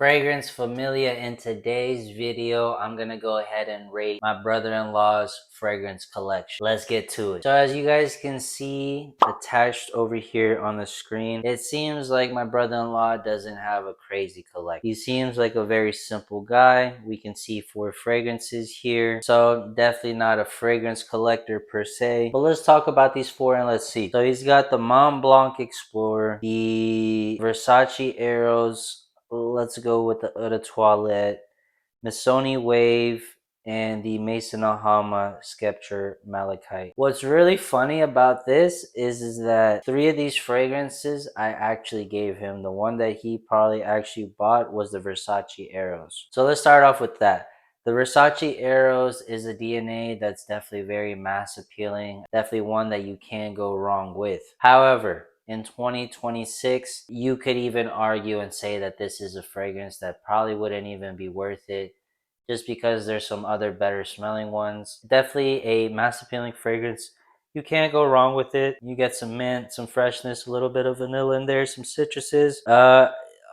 Fragrance Familia. In today's video, I'm gonna go ahead and rate my brother-in-law's fragrance collection. Let's get to it. So as you guys can see attached over here on the screen, it seems like my brother-in-law doesn't have a crazy collection. He seems like a very simple guy. We can see 4 fragrances here. So definitely not a fragrance collector per se. But let's talk about these 4 and let's see. So he's got the Montblanc Explorer, the Versace Eros. Let's go with the Eau de Toilette, Missoni Wave, and the Maison Alhambra Spectre Malachite. What's really funny about this is that 3 of these fragrances I actually gave him. The one that he probably actually bought was the Versace Eros. So let's start off with that. The Versace Eros is a DNA that's definitely very mass appealing, definitely one that you can't go wrong with. However, in 2026, you could even argue and say that this is a fragrance that probably wouldn't even be worth it just because there's some other better smelling ones. Definitely a mass appealing fragrance. You can't go wrong with it. You get some mint, some freshness, a little bit of vanilla in there, some citruses.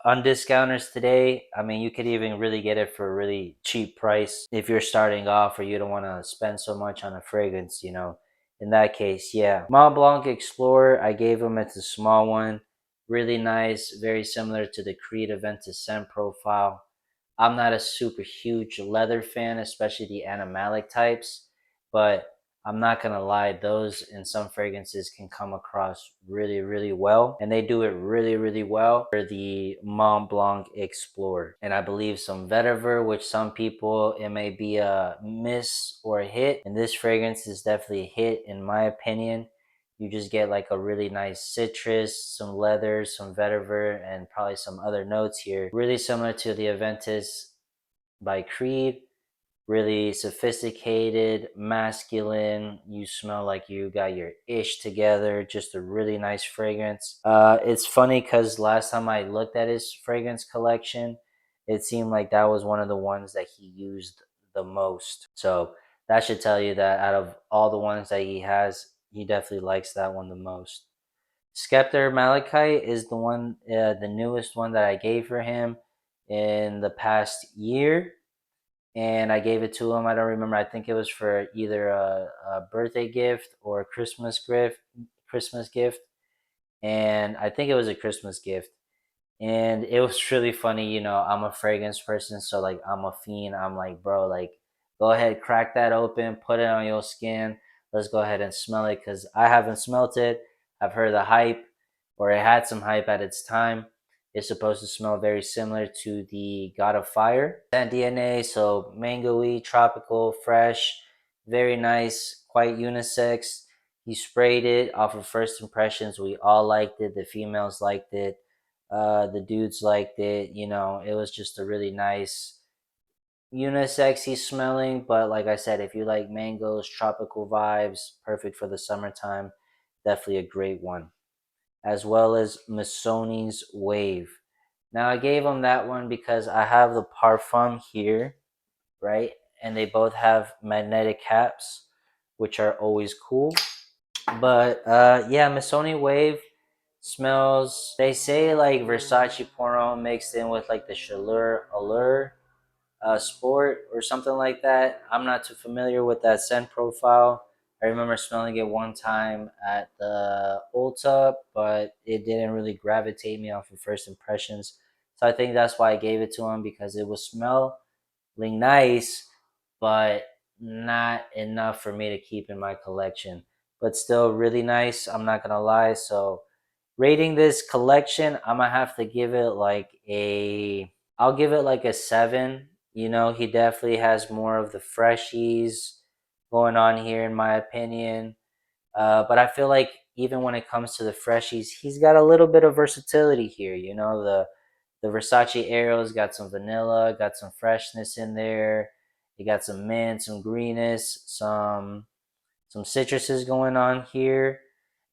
On discounters today, I mean, you could even really get it for a really cheap price if you're starting off or you don't want to spend so much on a fragrance, you know. In that case, yeah. Montblanc Explorer, I gave him, it's a small one. Really nice, very similar to the Creed Aventus scent profile. I'm not a super huge leather fan, especially the animalic types, but I'm not gonna lie, those in some fragrances can come across really, really well, and they do it really, really well for the Mont Blanc Explorer. And I believe some vetiver, which some people it may be a miss or a hit, and this fragrance is definitely a hit in my opinion. You just get like a really nice citrus, some leather, some vetiver, and probably some other notes here. Really similar to the Aventus by Creed. Really sophisticated, masculine. You smell like you got your ish together. Just a really nice fragrance. It's funny because last time I looked at his fragrance collection, it seemed like that was one of the ones that he used the most. So that should tell you that out of all the ones that he has, he definitely likes that one the most. Spectre Malachite is the newest one that I gave for him in the past year, and I gave it to him. I don't remember. I think it was for either a birthday gift or a Christmas gift. Christmas gift, and I think it was a Christmas gift. And it was really funny. You know, I'm a fragrance person, so like I'm a fiend. I'm like, bro, like go ahead, crack that open, put it on your skin. Let's go ahead and smell it because I haven't smelt it. I've heard the hype, or it had some hype at its time. It's supposed to smell very similar to the God of Fire. That DNA, so mangoey, tropical, fresh, very nice, quite unisex. He sprayed it off of first impressions. We all liked it. The females liked it. The dudes liked it. You know, it was just a really nice, unisexy smelling. But like I said, if you like mangoes, tropical vibes, perfect for the summertime. Definitely a great one. As well as Missoni's Wave. Now I gave them that one because I have the Parfum here, right? And they both have magnetic caps, which are always cool. But yeah, Missoni Wave smells, they say like Versace Porno mixed in with like the Chaleur Allure Sport or something like that. I'm not too familiar with that scent profile. I remember smelling it one time at the Ulta, but it didn't really gravitate me off of first impressions. So I think that's why I gave it to him, because it was smelling nice, but not enough for me to keep in my collection. But still really nice, I'm not gonna lie. So rating this collection, I'm gonna have to give it like I'll give it like a 7. You know, he definitely has more of the freshies going on here, in my opinion. But I feel like even when it comes to the freshies, he's got a little bit of versatility here. You know, the Versace Eros got some vanilla, got some freshness in there. You got some mint, some greenness, some citruses going on here.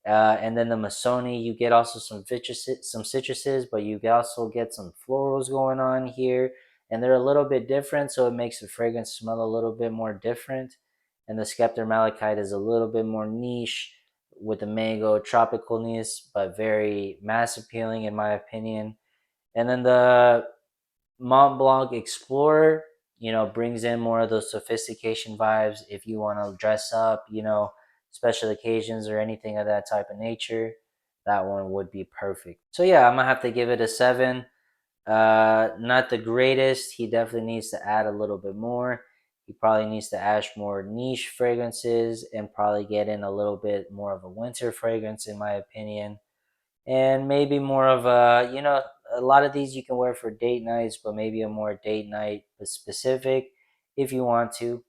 And then the Missoni, you get also some citruses, but you also get some florals going on here, and they're a little bit different, so it makes the fragrance smell a little bit more different. And the Spectre Malachite is a little bit more niche with the mango tropicalness, but very mass appealing in my opinion. And then Montblanc Explorer, you know, brings in more of those sophistication vibes. If you want to dress up, you know, special occasions or anything of that type of nature, that one would be perfect. So yeah, I'm gonna have to give it a 7. Not the greatest. He definitely needs to add a little bit more. He probably needs to add more niche fragrances and probably get in a little bit more of a winter fragrance, in my opinion. And maybe more of a, you know, a lot of these you can wear for date nights, but maybe a more date night specific if you want to.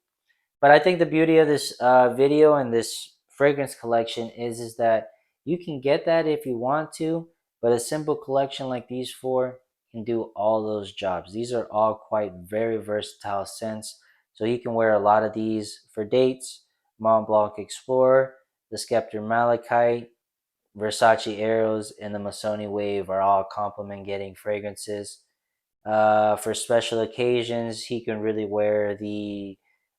But I think the beauty of this video and this fragrance collection is that you can get that if you want to, but a simple collection like these four can do all those jobs. These are all quite very versatile scents, so you can wear a lot of these for dates. Mont Blanc Explorer, the Spectre Malachite, Versace Eros, and the Missoni Wave are all compliment getting fragrances. For special occasions, he can really wear the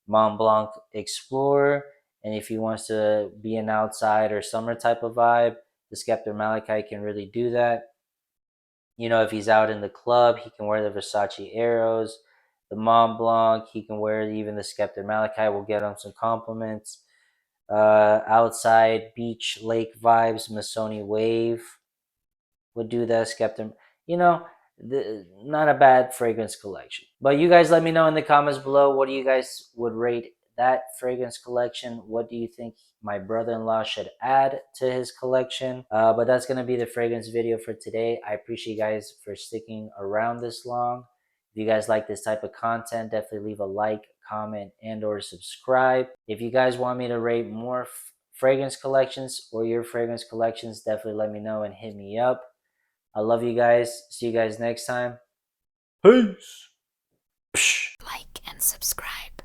Montblanc Explorer. And if he wants to be an outside or summer type of vibe, the Spectre Malachite can really do that. You know, if he's out in the club, he can wear the Versace Eros. The Montblanc, he can wear even the Spectre Malachite. Will get him some compliments. Outside beach lake vibes, Missoni Wave would do that. Skeptic, you know, not a bad fragrance collection. But you guys let me know in the comments below, what do you guys would rate that fragrance collection? What do you think my brother-in-law should add to his collection? But that's going to be the fragrance video for today. I appreciate you guys for sticking around this long. If you guys like this type of content, definitely leave a like, comment, and or subscribe. If you guys want me to rate more fragrance collections or your fragrance collections, definitely let me know and hit me up. I love you guys. See you guys next time. Peace. Like and subscribe.